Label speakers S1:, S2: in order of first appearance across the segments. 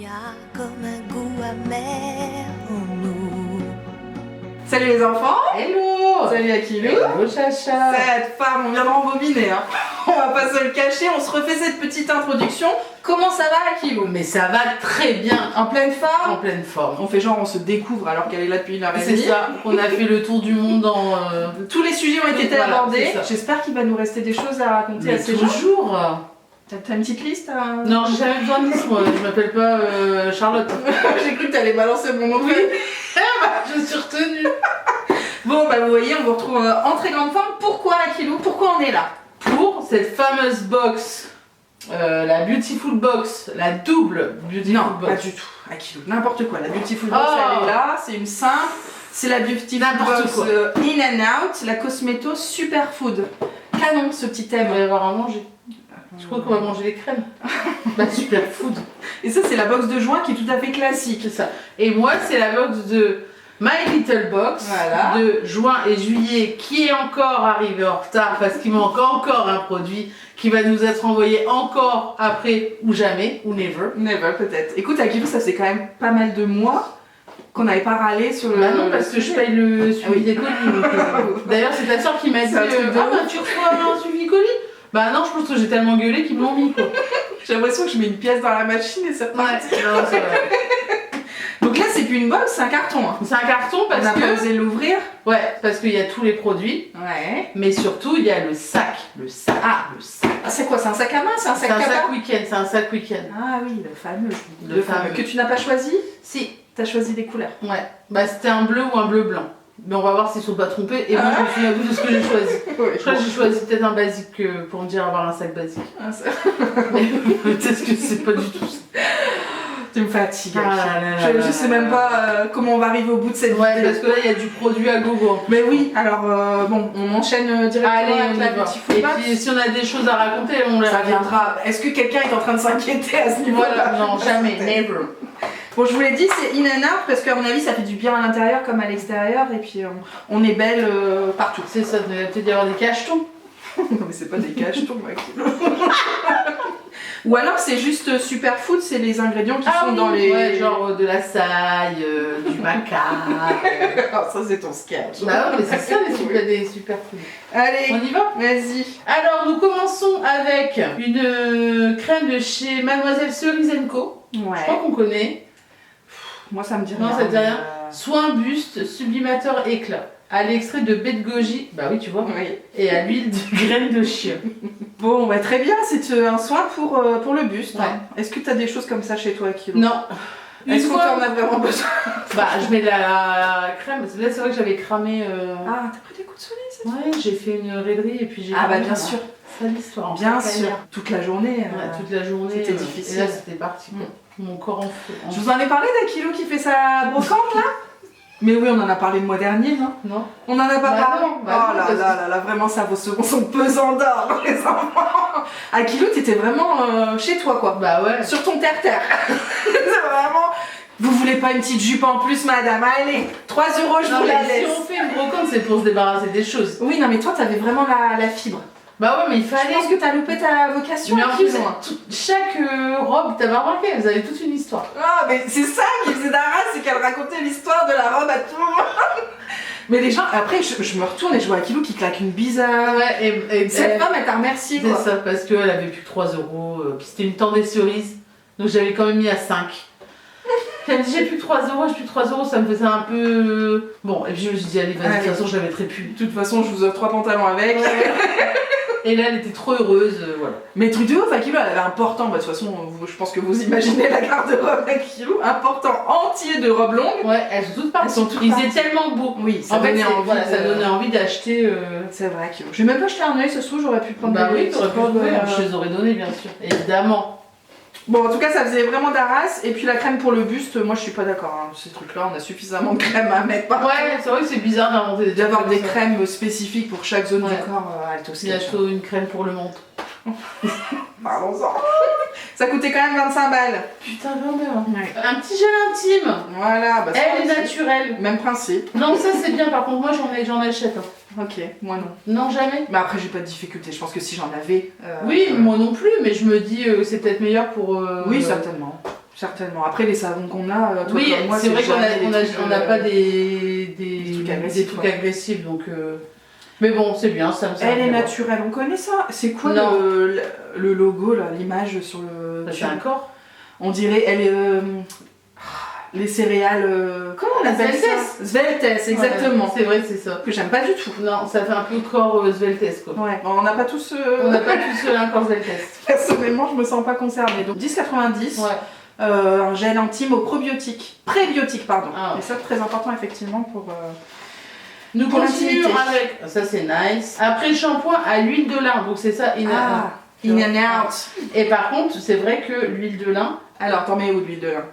S1: y a comme un goût amer en nous.
S2: Salut les enfants.
S3: Hello.
S2: Salut Akilou.
S3: Hello Chacha.
S2: Cette femme, on vient de rembobiner, hein. On va pas se le cacher, on se refait cette petite introduction. Comment ça va Akilou?
S3: Mais ça va très bien.
S2: En pleine forme?
S3: En pleine forme.
S2: On fait genre on se découvre alors qu'elle est là depuis une heure et
S3: C'est
S2: demie.
S3: ça, on a fait le tour du monde en...
S2: Tous les sujets ont été
S3: Voilà,
S2: abordés.
S3: c'est ça.
S2: J'espère qu'il va nous rester des choses à raconter
S3: Mais
S2: à ces gens.
S3: toujours.
S2: T'as une petite liste hein?
S3: Non, j'ai jamais besoin de liste, moi. Je m'appelle pas Charlotte.
S2: J'ai cru que t'allais balancer mon nom.
S3: Oui. Je suis retenue.
S2: Bon bah vous voyez, on vous retrouve en très grande forme. Pourquoi Akilou? Pourquoi on est là?
S3: Pour cette fameuse box, la Beautiful Box, la double Beautiful
S2: Non,
S3: Box.
S2: pas du tout. Akilou, n'importe quoi. La Beautiful
S3: Oh.
S2: Box, elle est là. C'est une simple. C'est la Beautiful
S3: N'importe
S2: Box
S3: quoi.
S2: In and Out, la Cosmeto Superfood. Canon ce petit
S3: On
S2: thème.
S3: va y avoir à manger. Je crois qu'on va manger les crèmes. Bah super food.
S2: Et ça, c'est la box de juin qui est tout à fait classique.
S3: C'est ça. Et moi, c'est la box de My Little Box
S2: Voilà.
S3: de juin et juillet qui est encore arrivé en retard parce qu'il manque encore un produit qui va nous être envoyé encore après ou jamais ou never.
S2: Never, peut-être. Écoute, Akilou, ça fait quand même pas mal de mois qu'on n'avait pas râlé sur le.
S3: Bah non, parce que je paye le suivi
S2: Ah oui.
S3: des colis. donc, D'ailleurs, c'est ta soeur qui m'a dit
S2: C'est un truc de
S3: ah
S2: ouf.
S3: bah tu reçois un suivi colis. Bah non, je pense que j'ai tellement gueulé qu'ils me l'ont mis quoi.
S2: J'ai l'impression que je mets une pièce dans la machine et c'est reparti.
S3: non, c'est vrai.
S2: Donc là, c'est plus une box, c'est un carton. Hein.
S3: C'est un carton
S2: On
S3: parce
S2: n'a pas
S3: que.
S2: osé l'ouvrir.
S3: Ouais, parce qu'il y a tous les produits,
S2: Ouais.
S3: mais surtout il y a le sac. Le sac.
S2: Ah.
S3: Le sac.
S2: Ah, c'est quoi? C'est un sac à main? C'est un
S3: C'est
S2: sac
S3: un
S2: cabas?
S3: sac week-end, c'est un sac week-end.
S2: Ah oui, le fameux.
S3: Le fameux.
S2: Que tu n'as pas choisi?
S3: Si,
S2: T'as choisi des couleurs.
S3: ouais. Bah c'était un bleu ou un bleu blanc. Mais on va voir s'ils sont pas trompés. Et moi je me souviens plus de ce que j'ai choisi. Je crois que j'ai choisi peut-être un basique pour me dire avoir un sac basique. Mais peut-être que c'est pas du tout ça.
S2: Tu me fatigues.
S3: Ah là là là
S2: Je sais même pas comment on va arriver au bout de cette
S3: Ouais,
S2: vidéo.
S3: parce que là il y a du produit à gogo.
S2: Mais oui, alors bon, on enchaîne directement
S3: Allez,
S2: avec
S3: on
S2: la
S3: y va.
S2: Beautiful
S3: Et
S2: Box.
S3: puis si on a des choses à raconter, on les
S2: Ça
S3: raconte.
S2: viendra. Est-ce que quelqu'un est en train de s'inquiéter à ce niveau-là?
S3: Voilà, non, jamais, never.
S2: Bon, je vous l'ai dit, c'est in and out parce qu'à mon avis, ça fait du bien à l'intérieur comme à l'extérieur et puis on est belle partout.
S3: C'est ça, il va peut-être y avoir des cachetons.
S2: Non, mais c'est pas des cachetons, Akilou. Ou alors c'est juste superfood, c'est les ingrédients qui sont
S3: oui,
S2: dans les.
S3: ouais, genre de la saille, du maca.
S2: Ah, ça c'est ton sketch.
S3: Bah ouais, mais c'est ça des super foods.
S2: Allez,
S3: On y va?
S2: vas-y.
S3: Alors nous commençons avec une crème de chez Mademoiselle Cerise Co. Je
S2: Ouais.
S3: crois qu'on connaît.
S2: Moi ça me dit
S3: Non,
S2: rien.
S3: ça te dit
S2: mais,
S3: rien. Soin buste, sublimateur éclat. À l'extrait de baie de goji, bah oui tu vois,
S2: Oui.
S3: et à l'huile de graines de chien.
S2: Bon, bah très bien, c'est un soin pour le buste.
S3: Ouais.
S2: Hein. Est-ce que tu as des choses comme ça chez toi, Akilou?
S3: Non. Une
S2: Est-ce qu'on
S3: fois,
S2: t'en a vraiment besoin?
S3: bah je mets de la crème, là c'est vrai que j'avais cramé.
S2: Ah, t'as pris des coups de soleil, c'est
S3: Ouais, j'ai fait une raiderie et puis j'ai.
S2: Ah bah
S3: cramé,
S2: bien
S3: voilà.
S2: sûr.
S3: C'est l'histoire.
S2: Bien sûr. Toute la journée.
S3: Ouais, toute la journée.
S2: c'était difficile.
S3: Et là c'était parti. quoi. Mon corps en feu.
S2: Je vous en ai parlé d'Akilou qui fait sa brocante là? Mais oui, on en a parlé le mois dernier, non?
S3: Non.
S2: On en a pas
S3: Bah
S2: parlé?
S3: non, bah
S2: Oh
S3: non,
S2: là
S3: parce
S2: là là là, vraiment ça vaut son pesant d'or, les enfants. Akilou, t'étais vraiment chez toi quoi.
S3: Bah ouais.
S2: Sur ton terre-terre. C'est vraiment. Vous voulez pas une petite jupe en plus, madame? Allez, 3 €, je
S3: Non,
S2: vous la
S3: mais si
S2: laisse.
S3: on fait une brocante, c'est pour se débarrasser des choses.
S2: Oui, non, mais toi, t'avais vraiment la fibre.
S3: Bah ouais, mais il
S2: Je
S3: fallait.
S2: pense que t'as loupé ta vocation,
S3: Mais en
S2: Akilou.
S3: plus, chaque robe, t'avais remarqué, elles avaient toute une histoire.
S2: Ah, mais c'est ça qui faisait d'Arras, c'est qu'elle racontait l'histoire de la robe à tout le monde. Mais les gens, après, je me retourne et je vois Akilou qui claque une bise à.
S3: Ouais, et
S2: Cette femme, elle t'a remercié
S3: c'est
S2: quoi.
S3: ça, parce qu'elle avait plus que 3 €, puis c'était une temps des cerises, donc j'avais quand même mis à 5. Elle me dit j'ai plus que 3 €, j'ai plus que 3 €, ça me faisait un peu. Bon, et puis je me suis dit allez, vas-y, de
S2: Allez.
S3: toute façon je la mettrai plus.
S2: De toute façon, je vous offre 3 pantalons avec.
S3: Et là elle était trop heureuse, voilà.
S2: Mais truc de ouf, Akilou, elle avait un portant. Bah, de toute façon, je pense que vous imaginez la garde-robe d'Akilou. Un portant entier de robes longues.
S3: Ouais, elles sont toutes parties.
S2: Elles sont toutes
S3: Ils
S2: parties.
S3: étaient tellement beaux.
S2: Oui, ça
S3: En fait,
S2: donnait envie.
S3: voilà, ça
S2: de-
S3: donnait envie d'acheter.
S2: C'est vrai, Akilou. Je vais même pas jeter un œil, ça se trouve, j'aurais pu prendre
S3: Bah
S2: des
S3: oui,
S2: petites
S3: t'aurais pu
S2: robes,
S3: trouver, je les aurais donné bien sûr. Évidemment.
S2: Bon, en tout cas, ça faisait vraiment d'Arras. Et puis la crème pour le buste, moi je suis pas d'accord. Hein. Ces trucs-là, on a suffisamment de crème à mettre partout.
S3: Ouais, c'est vrai que c'est bizarre d'inventer des trucs
S2: D'avoir
S3: comme
S2: des
S3: ça.
S2: crèmes spécifiques pour chaque zone
S3: Ouais.
S2: du corps, Alto Sketch.
S3: Bientôt une crème pour le menton.
S2: Parlons-en. Ça coûtait quand même 25 balles.
S3: Putain, quand même.
S2: Ouais.
S3: Un petit gel intime.
S2: Voilà, bah
S3: Elle est
S2: ça,
S3: naturelle.
S2: même principe.
S3: Non, ça c'est bien. Par contre, moi j'en achète. Hein.
S2: Ok, moi non.
S3: Non, jamais.
S2: Mais après, j'ai pas de difficulté. Je pense que si j'en avais.
S3: Oui, moi non plus, mais je me dis c'est peut-être meilleur pour.
S2: Oui, certainement. certainement. Après, les savons qu'on a, toi
S3: Oui,
S2: comme moi,
S3: c'est vrai qu'on
S2: jamais des
S3: n'a
S2: trucs,
S3: pas des trucs agressifs, donc... Mais bon, c'est bien, ça me sert.
S2: Elle est naturelle, on connaît ça. C'est quoi le logo, là, l'image sur le...
S3: C'est un corps.
S2: On dirait, elle est... les céréales... comment on appelle ça? Sveltes, exactement.
S3: Ouais, c'est vrai, c'est ça.
S2: Que j'aime pas du tout.
S3: Non, ça fait un peu corps sveltes, quoi.
S2: Ouais, bon, on n'a pas tous...
S3: On n'a pas tous un corps sveltes.
S2: Personnellement, je me sens pas concernée. Donc 10,90.
S3: Ouais.
S2: Un gel intime aux probiotiques. Prébiotiques, pardon.
S3: Ah ouais.
S2: Et ça, très important, effectivement, pour...
S3: Nous
S2: pour
S3: continuons
S2: l'intimité.
S3: avec... Ça, c'est nice. Après le shampoing à l'huile de lin, donc c'est ça, in
S2: and out.
S3: Et par contre, c'est vrai que l'huile de lin...
S2: Alors, t'en mets où de l'huile de lin?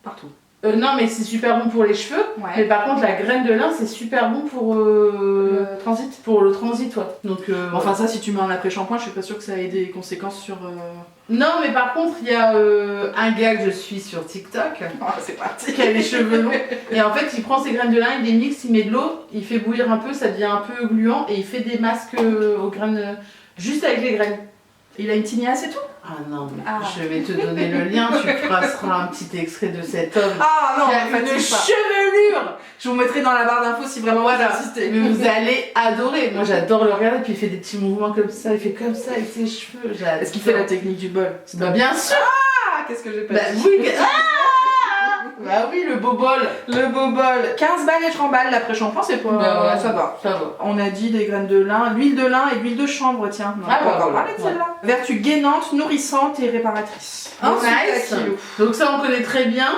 S2: Partout.
S3: non, mais c'est super bon pour les cheveux.
S2: Ouais.
S3: Mais par contre, la graine de lin, c'est super bon pour
S2: le transit.
S3: Pour le transit, ouais. Donc,
S2: Enfin, ça, si tu mets un après-shampoing, je suis pas sûre que ça ait des conséquences sur...
S3: Non, mais par contre, il y a un gars que je suis sur TikTok
S2: c'est parti.
S3: qui a les cheveux longs. Et en fait, il prend ses graines de lin, il les mixe, il met de l'eau, il fait bouillir un peu, ça devient un peu gluant et il fait des masques aux graines, juste avec les graines.
S2: Il a une tignasse et tout?
S3: Ah non, mais je vais te donner le lien, tu passeras un petit extrait de cet homme
S2: Ah non,
S3: qui a une chevelure.
S2: Je vous mettrai dans la barre d'infos si vraiment vous insistez.
S3: Mais vous allez adorer. Moi, j'adore le regarder, puis il fait des petits mouvements comme ça, il fait comme ça avec ses cheveux.
S2: Est-ce qu'il fait la technique du bol?
S3: Bah bien sûr.
S2: Ah, qu'est-ce que j'ai pas dit?
S3: Oui, bah oui, le beau bol.
S2: Le beau bol. 15 balles et 30 balles l'après-shampoing, c'est pas...
S3: Bah ouais,
S2: ça va.
S3: Ça va.
S2: On a dit des graines de lin, l'huile de lin et l'huile de chanvre, tiens. On
S3: Ah,
S2: peut
S3: bah,
S2: encore
S3: voilà.
S2: parler de celle-là. Vertu gainante, nourrissante et réparatrice.
S3: Nice. Donc ça, on connaît très bien.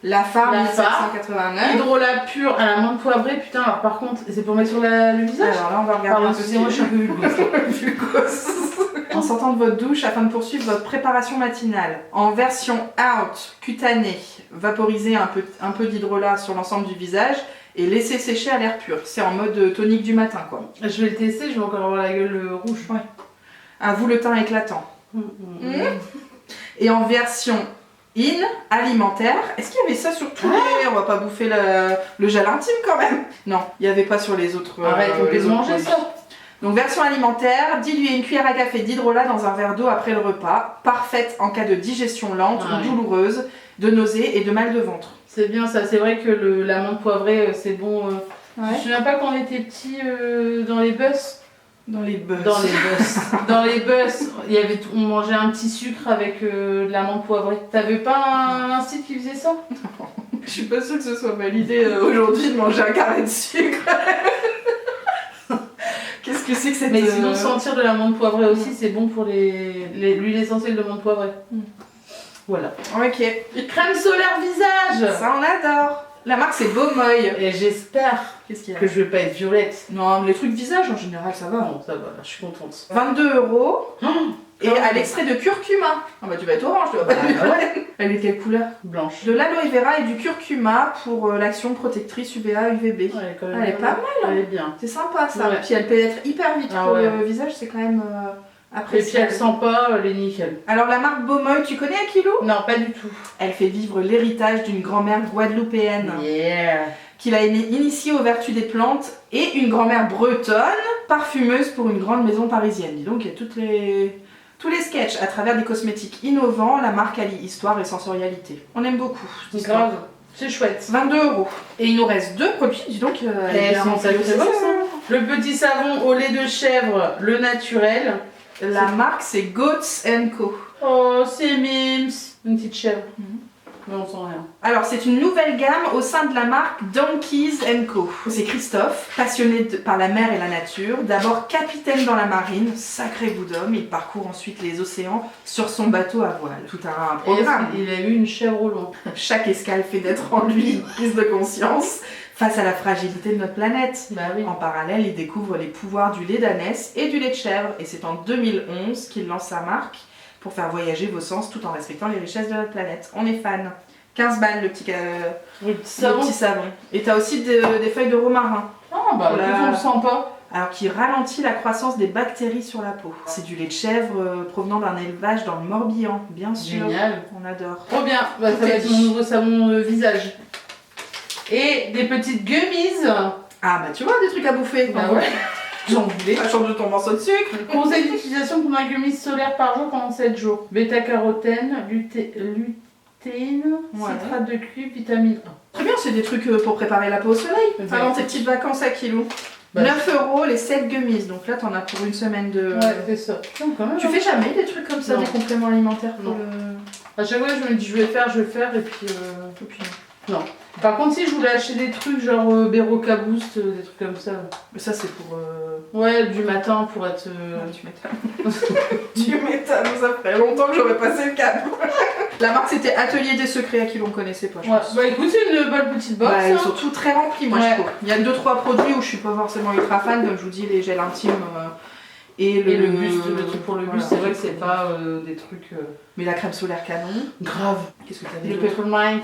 S2: La Farm
S3: La
S2: 1789.
S3: Hydrolat pur à la menthe poivrée. Putain, alors par contre, c'est pour mettre sur le visage.
S2: Alors là, on va regarder
S3: Pardon,
S2: un peu
S3: excusez-moi, je suis un peu
S2: vulgose. En sortant de votre douche afin de poursuivre votre préparation matinale. En version out, cutanée, vaporisez un peu d'hydrolat sur l'ensemble du visage et laissez sécher à l'air pur. C'est en mode tonique du matin, quoi.
S3: Je vais le tester, je vais encore avoir la gueule rouge.
S2: Ouais. À vous le teint éclatant. Et en version alimentaire, est-ce qu'il y avait ça sur tous les... On va pas bouffer le gel intime quand même. Non, il n'y avait pas sur les autres.
S3: Arrête, on peut manger
S2: produits.
S3: ça.
S2: Donc version alimentaire, diluez une cuillère à café d'hydrolat dans un verre d'eau après le repas. Parfaite en cas de digestion lente ou douloureuse, de nausées et de mal de ventre.
S3: C'est bien ça, c'est vrai que la menthe poivrée, c'est bon. Je me souviens pas quand on était petits dans les bus.
S2: Dans les bus.
S3: Dans les bus, on mangeait un petit sucre avec de la menthe poivrée. T'avais pas un site qui faisait ça?
S2: Je suis pas sûre que ce soit validé aujourd'hui de manger un carré de sucre. Qu'est-ce que c'est que cette...
S3: Mais sinon, sentir de la menthe poivrée aussi, c'est bon pour l'huile essentielle de menthe poivrée. Voilà.
S2: Ok.
S3: Crème solaire visage.
S2: Ça, on adore. La marque, c'est Beaumoy.
S3: Et j'espère
S2: Qu'est-ce qu'il y a?
S3: que je vais pas être violette.
S2: Non, mais les trucs visage, en général, ça va.
S3: Non, ça va, je suis contente.
S2: 22 €. Et à l'extrait de curcuma. Ah bah tu vas être orange, tu vas pas être
S3: ouais.
S2: Elle est quelle couleur?
S3: Blanche.
S2: De l'aloe vera et du curcuma pour l'action protectrice UVA, UVB. Elle est pas mal, hein.
S3: Elle est bien.
S2: C'est sympa ça.
S3: Ouais.
S2: Puis elle pénètre hyper vite pour le visage, c'est quand même
S3: Et
S2: appréciable.
S3: puis elle sent pas, elle est nickel.
S2: Alors la marque Beaumoy, tu connais Akilo?
S3: Non, pas du tout.
S2: Elle fait vivre l'héritage d'une grand-mère guadeloupéenne
S3: Yeah.
S2: qu'il a initiée aux vertus des plantes et une grand-mère bretonne, parfumeuse pour une grande maison parisienne. Dis donc, il y a tous les sketchs à travers des cosmétiques innovants, la marque allie histoire et sensorialité. On aime beaucoup.
S3: C'est grave. C'est chouette.
S2: 22 €. Et il nous reste 2 produits, dis donc. Elle est bien remplie aussi, ça.
S3: Le petit savon au lait de chèvre, le naturel.
S2: La marque c'est Goats & Co.
S3: Oh, c'est Mims. Une petite chèvre. Mais on sent rien.
S2: Alors c'est une nouvelle gamme au sein de la marque Donkeys & Co. C'est Christophe, passionné par la mer et la nature. D'abord capitaine dans la marine, sacré bout d'homme. Il parcourt ensuite les océans sur son bateau à voile. Tout un programme.
S3: Il a eu une chèvre au loin.
S2: Chaque escale fait naître en lui une prise de conscience face à la fragilité de notre planète.
S3: Bah oui.
S2: En parallèle, il découvre les pouvoirs du lait d'ânesse et du lait de chèvre. Et c'est en 2011 qu'il lance sa marque pour faire voyager vos sens tout en respectant les richesses de notre planète. On est fan. 15 balles le petit savon. Et t'as aussi des feuilles de romarin.
S3: Ah bah on le sent pas.
S2: Alors qui ralentit la croissance des bactéries sur la peau. C'est du lait de chèvre provenant d'un élevage dans le Morbihan, bien sûr.
S3: Génial.
S2: On adore.
S3: Trop bien. Bah, ça va être mon nouveau savon visage. Et des petites gummies.
S2: Ah bah tu vois des trucs à bouffer.
S3: Bah ouais. J'en voulais.
S2: Ça change de ton morceau de sucre.
S3: Conseil d'utilisation pour un gummies solaire par jour pendant 7 jours. Bêta-carotène, Protéines,
S2: Ouais.
S3: citrate de cuivre, vitamine A.
S2: Très bien, c'est des trucs pour préparer la peau au soleil.
S3: Bah,
S2: Avant tes petites vacances à Kilo.
S3: Bah,
S2: 9 € les 7 gummies, donc là t'en as pour une semaine de...
S3: Ouais, c'est ça. Putain, quand même.
S2: Tu fais jamais des trucs comme ça,
S3: Non.
S2: des compléments alimentaires pour
S3: Non.
S2: le...
S3: À chaque fois, je me dis, je vais faire, et puis. Non. Par contre, si je voulais acheter des trucs genre Beroca Boost, des trucs comme ça.
S2: Mais ça c'est pour...
S3: Ouais, du matin pour être.
S2: Tu m'étonnes. Tu m'étonnes, ça ferait longtemps que j'aurais passé le cap. La marque c'était Atelier des Secrets, à qui l'on connaissait pas, je
S3: Ouais.
S2: pense.
S3: Bah écoute, c'est une bonne petite box.
S2: Bah, ils
S3: hein.
S2: sont tous très remplis, moi
S3: Ouais.
S2: je trouve. Il y a 2-3 produits où je suis pas forcément ultra fan, comme je vous dis, les gels intimes et
S3: Et le buste, le truc pour le
S2: voilà.
S3: buste, c'est vrai que c'est pas des trucs.
S2: Mais la crème solaire canon.
S3: Grave.
S2: Qu'est-ce que t'avais
S3: Le
S2: d'autre
S3: peppermint.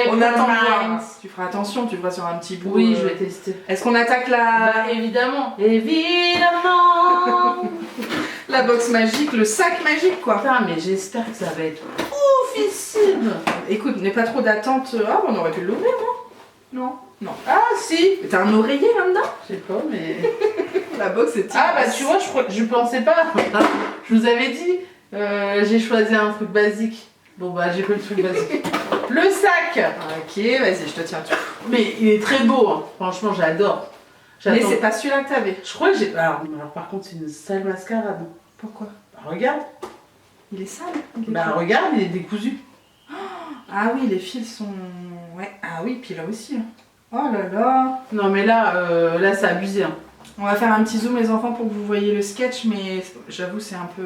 S2: On attend de voir.
S3: Peppermint.
S2: Tu feras attention, tu feras sur un petit bout.
S3: Oui, je vais tester.
S2: Est-ce qu'on attaque la...
S3: Bah évidemment. Évidemment.
S2: la box magique, le sac magique quoi?
S3: Putain, mais j'espère que ça va être oufissime.
S2: Écoute, n'aie pas trop d'attente. Ah, on aurait pu l'ouvrir, non? Non.
S3: Ah si.
S2: Mais t'as un oreiller là-dedans?
S3: Je sais pas, mais.
S2: La box est
S3: Ah bah tu vois, je pensais pas. Je vous avais dit, j'ai choisi un truc basique. Bon bah j'ai pris le truc basique. Le sac.
S2: Ok, vas-y, je te tiens tout.
S3: Mais il est très beau, hein. Franchement j'adore.
S2: Mais
S3: J'attends.
S2: c'est pas celui-là que t'avais.
S3: Je crois que j'ai. Alors par contre c'est une sale mascarade.
S2: Pourquoi?
S3: Bah, regarde.
S2: Il est sale.
S3: Bah regarde, il est décousu.
S2: Ah oui, les fils sont... Ouais. Ah oui, puis là aussi. Oh là là.
S3: Non mais là c'est abusé. Hein.
S2: On va faire un petit zoom les enfants pour que vous voyez le sketch, mais j'avoue c'est un peu...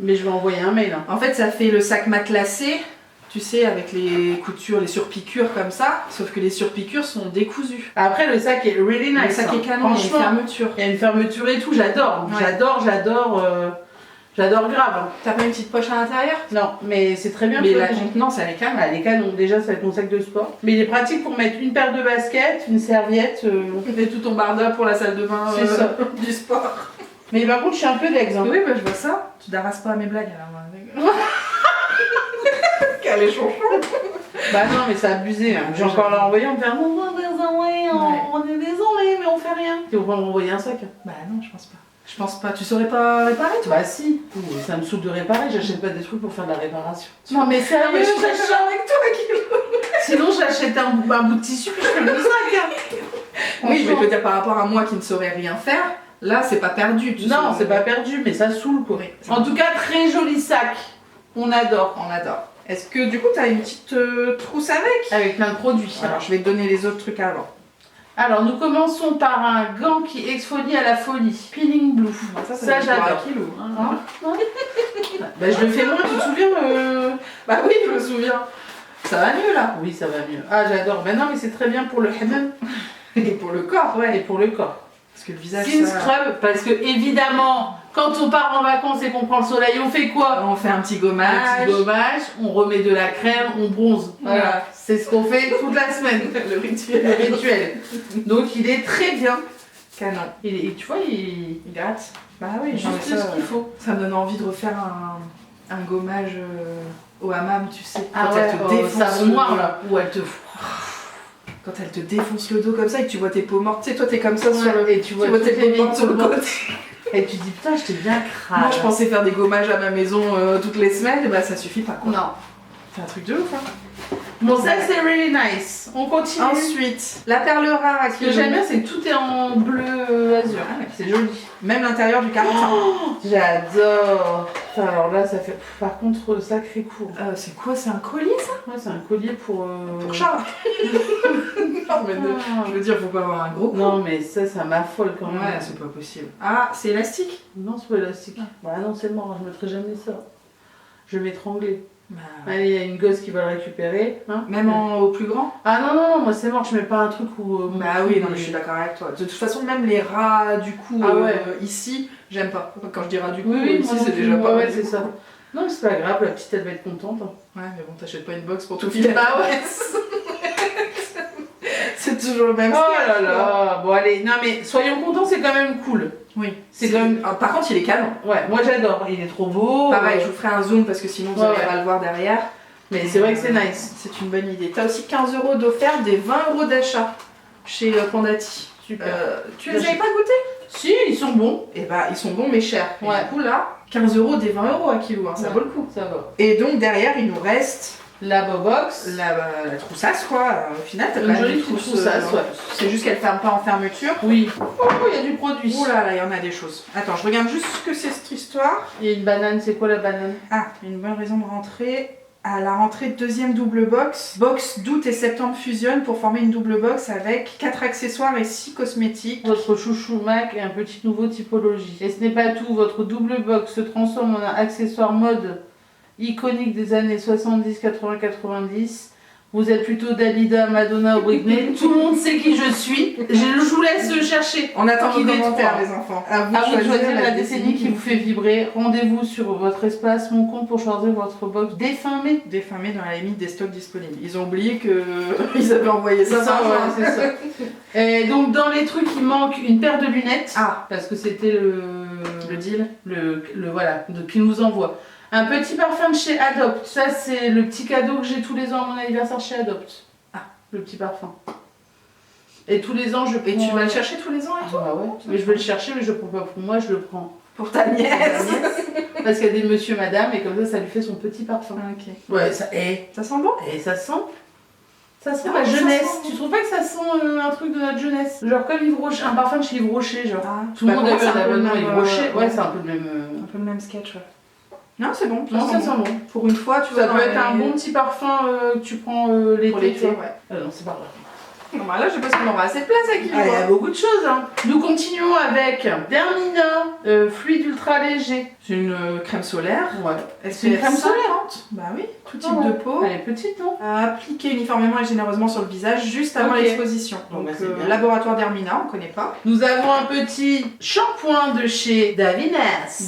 S3: Mais je vais envoyer un mail. Hein.
S2: En fait ça fait le sac matelassé, tu sais, avec les coutures, les surpiqûres comme ça, sauf que les surpiqûres sont décousues.
S3: Après le sac est really nice.
S2: Le sac
S3: hein.
S2: est canon, il y a une
S3: Franchement,
S2: fermeture.
S3: il y a une fermeture et tout, j'adore.
S2: Ouais.
S3: J'adore grave. Hein.
S2: T'as pas une petite poche à l'intérieur?
S3: Non, mais c'est très bien.
S2: Mais
S3: tu vois,
S2: la contenance elle est canon.
S3: Elle est canon, déjà ça va être mon sac de sport. Mais il est pratique pour mettre une paire de baskets, une serviette.
S2: Et tout ton barda pour la salle de bain
S3: C'est ça.
S2: du sport.
S3: Mais par contre je suis un peu d'ex. Hein.
S2: Oui, bah je vois ça. Tu t'arrases pas à mes blagues alors. Qu'elle est chonchon.
S3: Bah non mais c'est abusé. Hein. J'ai encore l'envoyé en me disant on est désolé mais on fait rien. Et on va m'envoyer un sac.
S2: Bah non, je pense pas. Je pense pas. Tu saurais pas réparer toi?
S3: Bah si. Ouh, ça me saoule de réparer, j'achète pas des trucs pour faire de la réparation.
S2: Non mais
S3: sérieux,
S2: je suis d'accord avec toi, Kilo.
S3: Sinon j'achète un bout de tissu puis je fais le sac. Hein.
S2: Oui, je vais te dire par rapport à moi qui ne saurais rien faire, là c'est pas perdu. Tu
S3: Non,
S2: sais.
S3: c'est pas perdu, mais ça saoule quoi.
S2: Oui, c'est
S3: En tout cas, très joli sac. On adore.
S2: On adore. Est-ce que du coup t'as une petite trousse avec?
S3: Avec plein de produits.
S2: Alors je vais te donner les autres trucs avant.
S3: Alors, nous commençons par un gant qui exfolie à la folie. Peeling Blue. Ça j'adore.
S2: Kilo.
S3: Hein. Bah, je le fais moins, tu te souviens
S2: Bah oui, je me souviens. Ça va mieux là.
S3: Oui, ça va mieux. Ah, j'adore. Ben non, mais c'est très bien pour le hammam
S2: Et pour le corps,
S3: et
S2: ouais.
S3: pour le corps.
S2: Parce que le visage,
S3: Skin
S2: ça...
S3: scrub, parce que évidemment, quand on part en vacances et qu'on prend le soleil, on fait quoi?
S2: On fait un petit gommage.
S3: Un petit gommage, on remet de la crème, on bronze.
S2: Voilà.
S3: C'est ce qu'on fait toute la semaine.
S2: Le rituel.
S3: Le rituel. Donc il est très bien.
S2: Canon.
S3: Et tu vois, il
S2: Il gratte. Bah oui,
S3: juste
S2: non, mais
S3: ce qu'il faut.
S2: Ça me donne envie de refaire un gommage au hammam, tu sais.
S3: Ah
S2: Quand
S3: ouais,
S2: elle te défonce
S3: savon
S2: le
S3: noir
S2: dos.
S3: là, où elle te
S2: Quand elle te défonce le dos comme ça et que tu vois tes peaux mortes, tu sais, toi t'es comme ça sur le...
S3: et tu vois
S2: tes
S3: toutes les
S2: peaux mortes sur le
S3: veines.
S2: côté.
S3: Et tu dis putain, je t'ai bien crade.
S2: Moi je pensais faire des gommages à ma maison toutes les semaines, et bah ça suffit pas quoi.
S3: Non.
S2: C'est un truc de ouf hein.
S3: Bon, ça c'est really nice. On continue.
S2: Ensuite, la perle rare à
S3: Ce que j'aime bien, c'est que tout est en bleu azur.
S2: Ah, ouais.
S3: C'est joli.
S2: Même l'intérieur du carton.
S3: J'adore. Putain, alors là, ça fait. Par contre, sacré court.
S2: C'est quoi, c'est un collier ça?
S3: Ouais, c'est un collier pour.
S2: Pour chat. Non mais je veux dire, faut pas avoir un gros coup.
S3: Non, mais ça m'affole quand même.
S2: Ouais, c'est pas possible. Ah, c'est élastique?
S3: Non, c'est pas élastique. Bah non, c'est mort, je mettrai jamais ça. Je vais m'étrangler.
S2: Bah,
S3: Allez, il y a une gosse qui va le récupérer. Hein
S2: même au plus grand?
S3: Ah non, non, non, moi c'est mort, je mets pas un truc où.
S2: Bah oui, non mais je suis d'accord avec toi. De toute façon, même les rats du cou
S3: Ah ouais.
S2: ici, j'aime pas. Quand je dis rats du cou,
S3: Oui, oui,
S2: ici
S3: moi non
S2: c'est
S3: plus.
S2: déjà pas
S3: Ouais,
S2: mal.
S3: c'est ça. Non, mais c'est pas grave, la petite elle va être contente.
S2: Ouais, mais bon, t'achètes pas une box pour tout filer.
S3: Bah ouais.
S2: C'est toujours le même
S3: Oh
S2: sketch,
S3: là là. Bon, allez, non mais soyons contents, c'est quand même cool.
S2: Oui.
S3: C'est quand même.
S2: Ah, par contre, il est canon.
S3: Ouais, moi j'adore, il est trop beau.
S2: Pareil, je vous ferai un zoom parce que sinon vous
S3: Ouais,
S2: n'allez
S3: ouais.
S2: pas le voir derrière.
S3: Mais c'est vrai que c'est nice.
S2: C'est une bonne idée. T'as aussi 15 € d'offert, des 20 € d'achat chez Pandati.
S3: Super.
S2: Tu les avais pas goûté?
S3: Si, ils sont bons.
S2: Et bah, ils sont bons mais chers. Et
S3: Ouais.
S2: du coup, là, 15 € des 20 € à kilo, hein, ça
S3: Ouais.
S2: vaut le coup.
S3: Ça va.
S2: Et donc, derrière, il nous reste
S3: La Bobox.
S2: la troussasse, quoi. Au final, t'as
S3: Une
S2: quand même
S3: jolie
S2: des
S3: petite
S2: trousses,
S3: troussasse, ouais.
S2: C'est juste qu'elle ferme pas en fermeture.
S3: Oui. Oh, il y a du produit.
S2: Ouh là là, il y en a des choses. Attends, je regarde juste ce que c'est cette histoire.
S3: Il y a une banane, c'est quoi la banane?
S2: Ah, une bonne raison de rentrer. À la rentrée de deuxième double box, box d'août et septembre fusionnent pour former une double box avec 4 accessoires et 6 cosmétiques.
S3: Votre chouchou Mac et un petit nouveau typologie. Et ce n'est pas tout, votre double box se transforme en un accessoire mode iconique des années 70, 80, 90. Vous êtes plutôt Dalida, Madonna ou Britney. Tout le monde sait qui je suis. Je vous laisse chercher.
S2: On attend vos
S3: Qui des
S2: commentaires,
S3: trois
S2: les enfants.
S3: À vous de choisir la décennie qui vous fait vibrer. Rendez-vous sur votre espace Mon Compte pour choisir votre box dès fin mai.
S2: Dès fin mai, dans la limite des stocks disponibles. Ils ont oublié qu'ils avaient envoyé ça.
S3: Ça,
S2: par
S3: ouais,
S2: juin.
S3: c'est ça. Et donc dans les trucs, il manque une paire de lunettes.
S2: Ah,
S3: Parce que c'était le
S2: deal.
S3: voilà, qui nous envoie. Un petit parfum de chez Adopt. Ça, c'est le petit cadeau que j'ai tous les ans à mon anniversaire chez Adopt.
S2: Ah.
S3: Le petit parfum. Et tous les ans, je prends...
S2: Et tu vas le chercher tous les ans et
S3: Ah
S2: tout
S3: bah ouais. Mais je vais le chercher, mais je le prends pas pour moi, je le prends
S2: pour ta nièce.
S3: parce qu'il y a des monsieur, madame, et comme ça lui fait son petit parfum.
S2: Ok.
S3: Ouais, ça,
S2: Ça sent bon?
S3: et ça sent
S2: Ah,
S3: la
S2: ça
S3: jeunesse.
S2: sent-
S3: Tu trouves pas que ça sent un truc de notre jeunesse? Genre comme Yves Rocher, un parfum de chez Yves Rocher, genre.
S2: Ah.
S3: Tout le monde a
S2: pour
S3: vu
S2: moi,
S3: un
S2: c'est peu le
S3: abonnement
S2: même,
S3: Yves Rocher. Ouais, c'est un peu le même...
S2: un peu le même sketch. Ouais. Non, c'est bon.
S3: Non, ça sent bon.
S2: Pour une fois, tu vois.
S3: Ça peut
S2: dans
S3: être un
S2: les-
S3: bon petit parfum que tu prends l'été.
S2: pour l'été.
S3: tu vois.
S2: Ouais.
S3: Non, c'est pas vrai.
S2: Non, bah là, je sais pas si on aura assez de place à qui.
S3: Ah, il y a beaucoup de choses. Hein. Nous continuons avec Dermina Fluide Ultra Léger.
S2: C'est une crème solaire.
S3: Ouais.
S2: Est-ce
S3: C'est une crème solaire,
S2: Bah oui, tout type
S3: Ah ouais.
S2: de peau.
S3: Elle est petite, non?
S2: À appliquer uniformément et généreusement sur le visage juste avant
S3: Ok.
S2: l'exposition.
S3: Bon,
S2: Donc
S3: bah, c'est bien.
S2: laboratoire Dermina, on connaît pas.
S3: Nous avons un petit shampoing de chez Davines.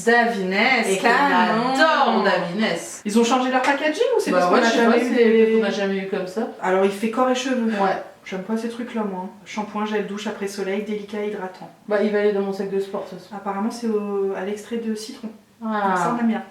S2: Davines,
S3: Et qu'on adore Davines.
S2: Ils ont changé leur packaging ou c'est
S3: Bah
S2: parce
S3: ouais,
S2: qu'on a
S3: je sais pas,
S2: jamais eu
S3: c'est-
S2: des...
S3: on n'a jamais eu comme ça.
S2: Alors il fait corps et cheveux.
S3: Ouais.
S2: J'aime pas ces trucs-là moi. Shampoing, gel douche après soleil, délicat, hydratant.
S3: Bah, il va aller dans mon sac de sport, ce soir.
S2: Apparemment c'est à l'extrait de citron. Donc ça
S3: Ah,
S2: on aime bien.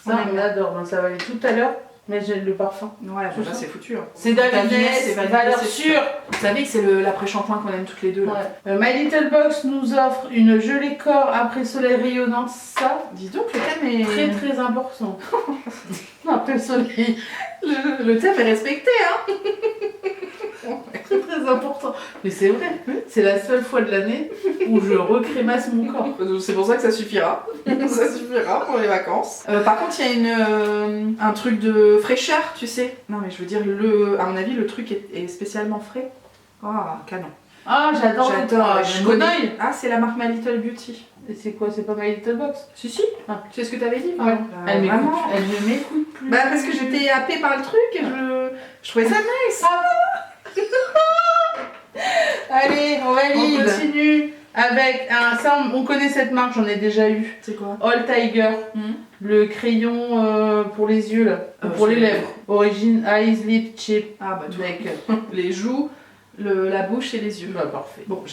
S3: ça, on adore. Donc, ça va aller tout à l'heure. Mais j'ai le parfum.
S2: Ouais,
S3: C'est
S2: bah,
S3: ça.
S2: c'est foutu. Hein.
S3: C'est Davines,
S2: c'est validé,
S3: valeur
S2: c'est
S3: sûre.
S2: Vous savez que c'est l'après-shampoing qu'on aime toutes les deux là.
S3: Ouais. My Little Box nous offre une gelée corps après soleil rayonnante. Ça,
S2: Dis donc le thème est...
S3: très très important. Après le soleil,
S2: Le thème est respecté hein.
S3: très très important. Mais c'est vrai, c'est la seule fois de l'année où je recrémasse mon corps.
S2: C'est pour ça que ça suffira. Ça suffira pour les vacances. Par contre, il y a un truc de fraîcheur, tu sais. Non, mais je veux dire, à mon avis, le truc est spécialement frais. Ah, canon.
S3: Ah, j'adore.
S2: Je
S3: Bon
S2: connais.
S3: oeil.
S2: Ah, c'est la marque My Little Beauty.
S3: Et c'est quoi? C'est pas My Little Box?
S2: Si, si.
S3: Ah.
S2: Tu sais ce que t'avais dit?
S3: Ouais. Elle m'écoute.
S2: vraiment.
S3: Elle ne m'écoute plus.
S2: Bah, parce que j'étais happée par le truc et je trouvais ça nice.
S3: Allez, on
S2: On
S3: valide.
S2: continue.
S3: Avec un. Ça, on connaît cette marque, j'en ai déjà eu.
S2: C'est quoi?
S3: All Tiger. Le crayon pour les yeux là, pour les lèvres. Origine Eyes Lip Chip.
S2: Ah, bah, tout.
S3: Avec.
S2: Les joues, la bouche et les yeux.
S3: Bah, parfait.
S2: Bon,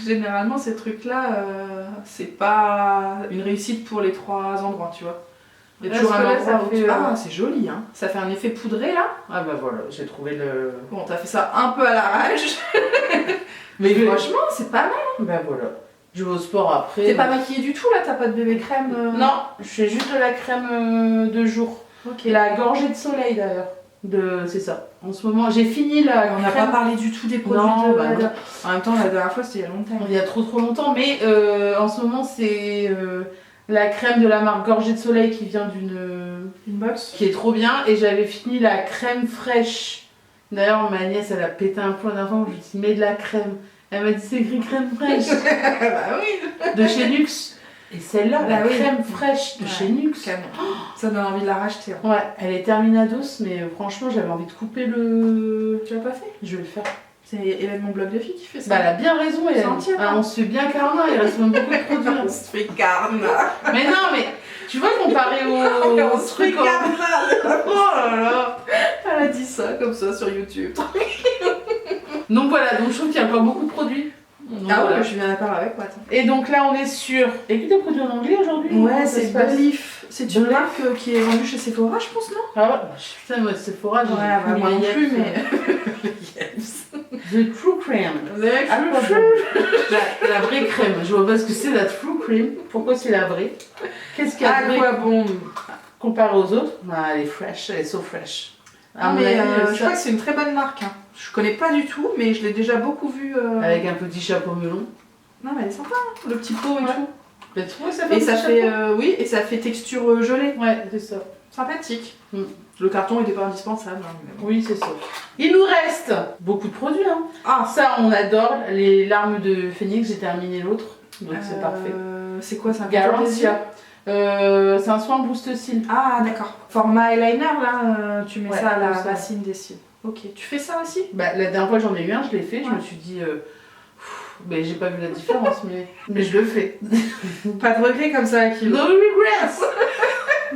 S2: généralement, ces trucs-là, c'est pas une réussite pour les 3 endroits, tu vois. Il y a
S3: Là,
S2: toujours un
S3: celui-là,
S2: endroit
S3: ça
S2: où
S3: fait,
S2: Ah, c'est joli, hein. Ça fait un effet poudré, là.
S3: Ah bah voilà, j'ai trouvé le.
S2: Bon, t'as fait ça un peu à l'arrache.
S3: Mais
S2: Franchement, c'est pas mal.
S3: Bah voilà. Je vais au sport après.
S2: T'es pas maquillée du tout, là. T'as pas de bébé crème.
S3: Non, je fais juste de la crème de jour.
S2: Ok.
S3: Et la gorgée de soleil d'ailleurs. C'est ça. En ce moment, j'ai fini la
S2: On n'a pas
S3: crème.
S2: parlé du tout des produits
S3: Non,
S2: de...
S3: bah non.
S2: En même temps, la dernière fois, c'était il y a longtemps.
S3: Il y a trop longtemps, mais en ce moment c'est la crème de la marque Gorgée de Soleil qui vient
S2: Une box.
S3: qui est trop bien, et j'avais fini la crème fraîche. D'ailleurs ma nièce elle a pété un plomb d'un je lui ai dit mets de la crème. Elle m'a dit c'est écrit crème fraîche
S2: Bah oui.
S3: de chez Nuxe. Et celle-là,
S2: Bah
S3: la
S2: oui.
S3: crème fraîche de
S2: Ouais.
S3: chez Nuxe.
S2: Canon. Ça donne envie de la racheter. Hein.
S3: Ouais, elle est terminados, mais franchement j'avais envie de couper le.
S2: Tu l'as pas fait?
S3: Je vais le faire.
S2: C'est Hélène, mon blog de fille, qui fait ça.
S3: Bah elle a bien raison, et
S2: Sentier, hein.
S3: on se fait bien carnat, il reste même beaucoup de produits.
S2: On se fait carna.
S3: Mais non, mais tu vois, comparé au
S2: On se fait
S3: truc.
S2: carna.
S3: Oh là là!
S2: Elle a dit ça comme ça sur YouTube.
S3: Donc voilà, donc je trouve qu'il y a encore beaucoup de produits. Donc,
S2: Ah
S3: voilà.
S2: ouais, je suis bien d'accord avec toi. Attends.
S3: Et donc là, on est sur. Et que des produits en anglais aujourd'hui?
S2: Ouais,
S3: Comment ça
S2: c'est
S3: se passe?
S2: Belief. C'est une
S3: Belief.
S2: marque qui est vendue chez Sephora, je pense, non?
S3: Ah ouais, putain, moi, Sephora, j'ai
S2: Ouais, bah, moi non
S3: les
S2: plus,
S3: Yeps.
S2: mais. Yes.
S3: The True Cream. La vraie crème. Je vois pas ce que c'est la True Cream. Pourquoi c'est la vraie? Qu'est-ce qu'il y a de vrai comparé aux autres? Ah, elle est fresh, elle est so fresh.
S2: Ah, mais je crois que c'est une très bonne marque. Hein. Je connais pas du tout, mais je l'ai déjà beaucoup vue.
S3: Avec un petit chapeau melon.
S2: Non, mais elle est sympa, hein, le petit pot et tout.
S3: Mais tu vois, ça fait
S2: et ça fait, oui, et ça fait texture gelée.
S3: Ouais, c'est ça.
S2: Sympathique. Le carton était pas indispensable. Hein, mais...
S3: Oui, c'est ça. Il nous reste beaucoup de produits. Hein.
S2: Ah,
S3: ça, on adore. Les larmes de phénix, j'ai terminé l'autre. Donc c'est parfait.
S2: C'est quoi ça?
S3: Garantia. C'est un soin boost cils.
S2: Ah, d'accord. Format eyeliner, là, tu mets ça à la
S3: ça.
S2: racine des cils. Ok. Tu fais ça aussi?
S3: Bah, la dernière fois, j'en ai eu un, je l'ai fait. Je me suis dit... mais j'ai pas vu la différence, mais je le fais.
S2: Pas de regret comme ça, Kilo.
S3: No regrets.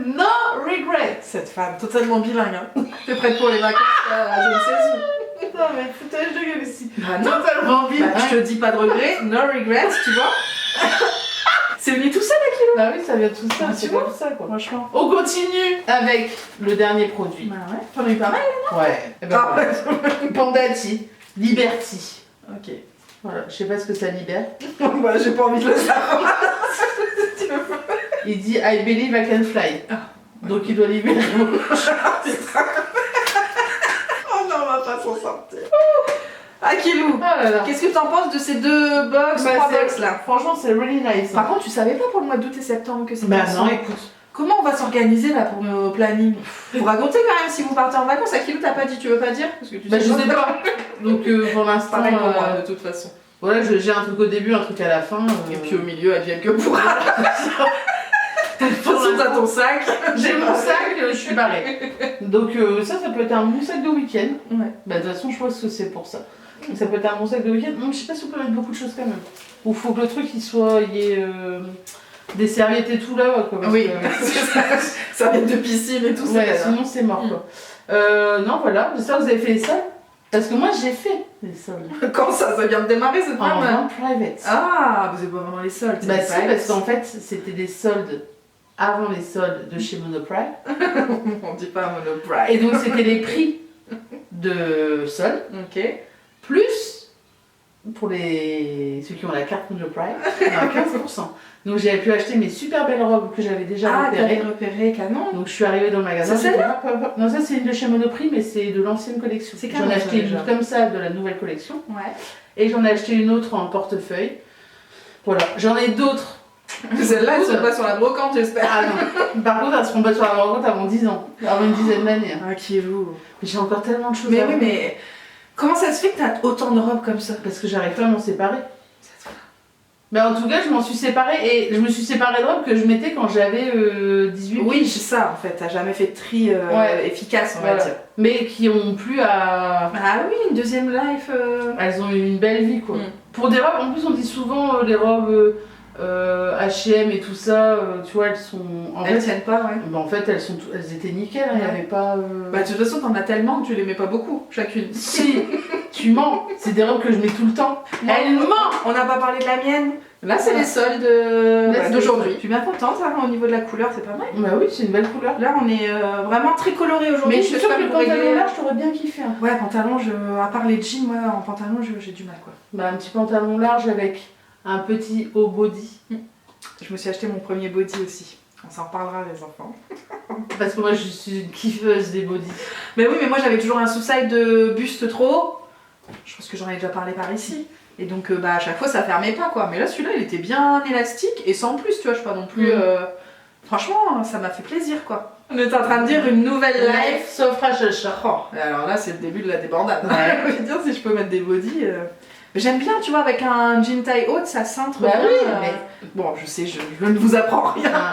S3: No regrets.
S2: Cette femme, totalement bilingue. Hein. T'es prête pour les vacances je ne sais où.
S3: Non, mais foutage de gueule aussi.
S2: Bah non.
S3: Totalement bilingue.
S2: Bah, je te dis pas de regret, no regrets, tu vois. C'est venu tout seul, la Kilo.
S3: Bah oui, ça vient tout ça.
S2: Tu vois
S3: ça, quoi.
S2: Franchement.
S3: On continue avec le dernier produit.
S2: Bah ouais. T'en as eu pas mal, non?
S3: Ouais. Et ben, Pandati, Liberty.
S2: Ok.
S3: Voilà, je sais pas ce que ça libère.
S2: Bah, j'ai pas envie de le savoir.
S3: Il dit I believe I can fly. Donc il doit libérer.
S2: Oh non, on va pas s'en sortir. Akilou, qu'est-ce que t'en penses de ces deux box, trois box là?
S3: Franchement, c'est really nice.
S2: Par contre, tu savais pas pour le mois d'août et septembre que c'était
S3: Bah non, écoute.
S2: Comment on va s'organiser là pour nos plannings? Vous racontez quand même si vous partez en vacances. Akilou, t'as pas dit, tu veux pas dire? Parce que tu
S3: bah je sais pas. Donc pour l'instant,
S2: pareil pour moi de toute façon.
S3: Voilà, j'ai un truc au début, un truc à la fin.
S2: Et puis au milieu, advienne que pourra. Attention à ton sac.
S3: J'ai mon sac, je suis barrée. Donc ça peut être un bon sac de week-end.
S2: Ouais.
S3: Bah de toute façon, je pense que c'est pour ça. Donc, ça peut être un bon sac de week-end. Je sais pas si on peut mettre beaucoup de choses quand même. Ou faut que le truc il y ait des serviettes et tout là. Quoi,
S2: oui, serviettes de piscine et tout ça.
S3: Ouais, sinon c'est mort quoi. Non, voilà, j'espère que vous avez fait les soldes. Parce que moi j'ai fait les soldes.
S2: Quand ça vient de démarrer cette
S3: En
S2: femme?
S3: private.
S2: Ah, vous êtes pas vraiment les soldes.
S3: Bah si, parce qu'en fait c'était des soldes avant les soldes de chez Monoprix.
S2: On dit pas Monoprix.
S3: Et donc c'était les prix de soldes.
S2: Ok.
S3: Plus pour ceux qui ont la carte Monoprix, il y a 15%. Donc j'avais pu acheter mes super belles robes que j'avais déjà repérées.
S2: Repéré, canon.
S3: Donc je suis arrivée dans le magasin.
S2: C'est celle-là?
S3: Non, ça c'est une de chez Monoprix, mais c'est de l'ancienne collection. J'en ai acheté une comme ça de la nouvelle collection.
S2: Ouais.
S3: Et j'en ai acheté une autre en portefeuille. Voilà, j'en ai d'autres.
S2: Celles-là, elles sont pas sur la brocante, j'espère.
S3: Ah non. Par contre, elles seront pas sur la brocante avant 10 ans. Avant une dizaine d'années.
S2: Ah, Kilo.
S3: J'ai encore tellement de choses
S2: à
S3: faire.
S2: Mais oui, mais comment ça se fait que t'as autant de robes comme ça?
S3: Parce que j'arrive pas à m'en séparer. Mais en tout cas, je m'en suis séparée et je me suis séparée de robes que je mettais quand j'avais 18 ans.
S2: Oui, c'est ça en fait, t'as jamais fait de tri efficace, on va dire.
S3: Mais qui ont plu à.
S2: Ah oui, une deuxième life.
S3: Elles ont eu une belle vie quoi. Pour des robes, en plus, on dit souvent les robes HM et tout ça, tu vois, elles sont.
S2: Elles tiennent pas, ouais.
S3: Bah, en fait, elles étaient nickel, il n'y avait pas.
S2: Bah, de toute façon, t'en as tellement que tu les mets pas beaucoup, chacune.
S3: Si, tu mens, c'est des robes que je mets tout le temps.
S2: Elle ment. On n'a pas parlé de la mienne. Là, c'est les soldes d'aujourd'hui. Je suis bien contente, hein, au niveau de la couleur, c'est pas mal.
S3: Bah oui, c'est une belle couleur.
S2: Là, on est vraiment très coloré aujourd'hui.
S3: Mais je suis sûre que le pantalon large, j'aurais bien kiffé. Hein.
S2: Ouais, pantalon, à part les jeans, moi, en pantalon, j'ai du mal, quoi.
S3: Bah, un petit pantalon large avec un petit haut body.
S2: Je me suis acheté mon premier body aussi. On s'en reparlera, les enfants.
S3: Parce que moi, je suis une kiffeuse des bodys.
S2: Mais oui, mais moi, j'avais toujours un sous-side de buste trop haut. Je pense que j'en ai déjà parlé par ici. Et donc, à chaque fois, ça fermait pas, quoi. Mais là, celui-là, il était bien élastique et sans plus, tu vois, je suis pas non plus... Franchement, ça m'a fait plaisir, quoi. On est en train de dire une nouvelle life.
S3: Sauf Chacha.
S2: Oh, alors là, c'est le début de la débandade. Ouais. Je veux dire, si je peux mettre des bodys... Mais j'aime bien, tu vois, avec un jean taille haute, ça cintre bien.
S3: Oui, mais...
S2: Bon, je sais, je ne vous apprends rien.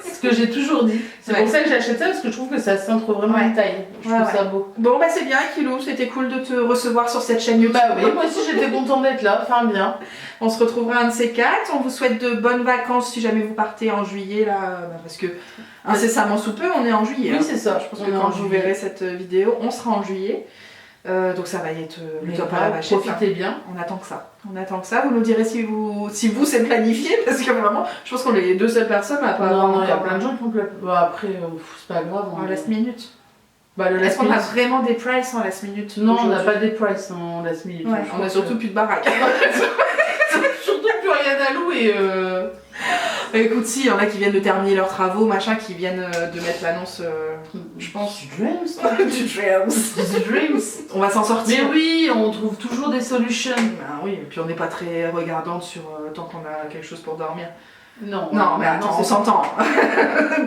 S3: C'est ce que j'ai toujours dit. C'est pour ça que j'achète ça, parce que je trouve que ça cintre vraiment une taille. Je trouve ça beau.
S2: Bon, bah c'est bien, Kilo, c'était cool de te recevoir sur cette chaîne YouTube.
S3: Bah oui, moi aussi j'étais contente d'être là, enfin bien.
S2: On se retrouvera un de ces quatre. On vous souhaite de bonnes vacances si jamais vous partez en juillet, là, parce que incessamment sous peu, on est en juillet.
S3: Oui, c'est ça.
S2: Je pense que quand vous verrez cette vidéo, on sera en juillet. Donc ça va y être le top à la vachette.
S3: Profitez bien.
S2: On attend que ça. On attend que ça. Vous nous direz si vous c'est planifié, parce que vraiment, je pense qu'on est les deux seules personnes à pas avoir.
S3: Non, il y a plein de gens qui ont plein. Bon, après, c'est pas grave.
S2: On last minute.
S3: Bah, le
S2: Est-ce
S3: last
S2: qu'on a
S3: minute.
S2: vraiment des prices en last minute?
S3: Non, on n'a
S2: aujourd'hui
S3: pas des prices en last minute.
S2: Ouais,
S3: Je
S2: on
S3: crois
S2: a surtout
S3: que-
S2: plus de baraque.
S3: surtout plus rien à louer.
S2: Écoute, si, il y en a qui viennent de terminer leurs travaux, machin, qui viennent de mettre l'annonce, je pense.
S3: Du dreams.
S2: Du Dreams.
S3: Du dreams.
S2: On va s'en
S3: Mais
S2: sortir.
S3: oui, on trouve toujours des solutions.
S2: Ben oui, et puis on n'est pas très regardante sur tant qu'on a quelque chose pour dormir.
S3: Non,
S2: Non, mais attends, on s'entend.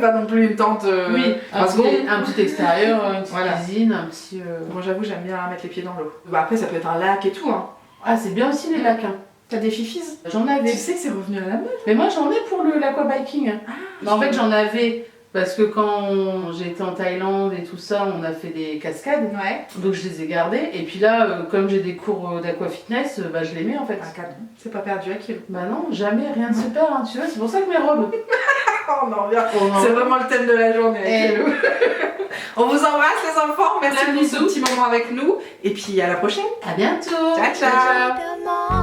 S2: Pas non plus une tente.
S3: Oui,
S2: 3 secondes.
S3: un petit extérieur, une petite
S2: Voilà.
S3: cuisine, un petit.
S2: Moi j'avoue, j'aime bien mettre les pieds dans l'eau. Bah après, ça peut être un lac et tout. Hein.
S3: Ah, c'est bien aussi les lacs. Hein.
S2: T'as des fifis?
S3: J'en avais.
S2: Tu sais que c'est revenu à la mode.
S3: Mais moi j'en ai pour l'aquabiking. Mais en fait j'en avais parce que quand j'ai été en Thaïlande et tout ça, on a fait des cascades.
S2: Ouais.
S3: Donc je les ai gardées. Et puis là, comme j'ai des cours d'aquafitness, bah je les mets en fait.
S2: Un canon. C'est pas perdu à kilo.
S3: Bah non, jamais rien ne se perd, hein, tu vois, c'est pour ça que mes robes.
S2: Oh non, bien.
S3: Oh, non.
S2: C'est vraiment le thème de la journée.
S3: Eh.
S2: Kilo. On vous embrasse les enfants. Merci
S3: Plein de
S2: pour ce
S3: bisous.
S2: petit moment avec nous. Et puis à la prochaine.
S3: À bientôt.
S2: Ciao, ciao.
S1: Demain